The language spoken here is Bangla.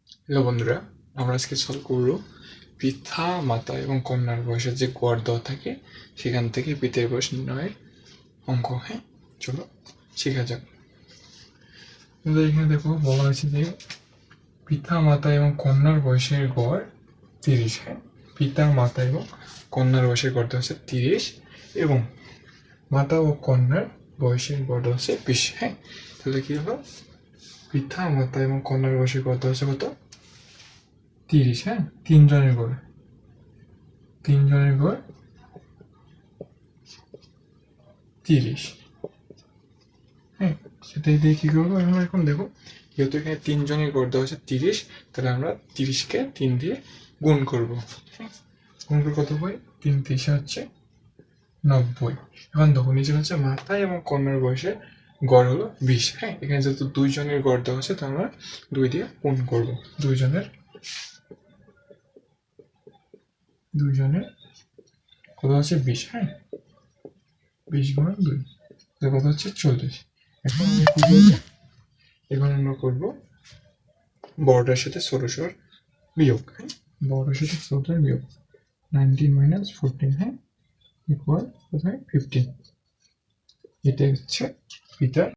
হ্যালো বন্ধুরা, আমরা আজকে সলভ করব পিতা মাতা এবং কন্যার বয়সের যে গড় দেওয়া থাকে সেখান থেকে পিতার বয়স নির্ণয়ের অঙ্ক। হ্যাঁ, চলো শেখা যাক। এখানে দেখো বলা হয়েছে যে পিতা মাতা এবং কন্যার বয়সের গড় 30। হ্যাঁ, পিতা মাতা এবং কন্যার বয়সের গড় দেওয়া হচ্ছে 30 এবং মাতা ও কন্যার বয়সের গড় দেওয়া হচ্ছে 20। হ্যাঁ, তাহলে কি হলো, পিতা মাতা এবং কন্যার বয়সের গড় দেওয়া হচ্ছে কত? 30। হ্যাঁ, তিনজনের গড় 30। হ্যাঁ, সেটাই দিয়ে কী করবো আমরা এখন? দেখো, যেহেতু এখানে তিনজনের গড় দেওয়া হচ্ছে 30, তাহলে আমরা 30কে 3 দিয়ে গুণ করবো। হ্যাঁ, গুণ করে কত পাই? 3 30 হচ্ছে 90। এখন দেখো, নিচে হচ্ছে মাতা এবং কন্যার বয়সের গড় হলো 20। হ্যাঁ, এখানে যেহেতু দুইজনের গড় দেওয়া হচ্ছে, তাহলে আমরা 2 দিয়ে গুণ করবো। দুইজনের কত হচ্ছে? 20। হ্যাঁ, 20 গুণ 2, কত হচ্ছে? 40। এখন আমরা কি করবো? এখন আমরা করবো বড়টার সাথে ছোটটার বিয়োগ। হ্যাঁ, বড়টার সাথে ছোটটার বিয়োগ। 19 মাইনাস 14, হ্যাঁ, ইকুয়াল কোথায়? 15। এটা হচ্ছে পিতার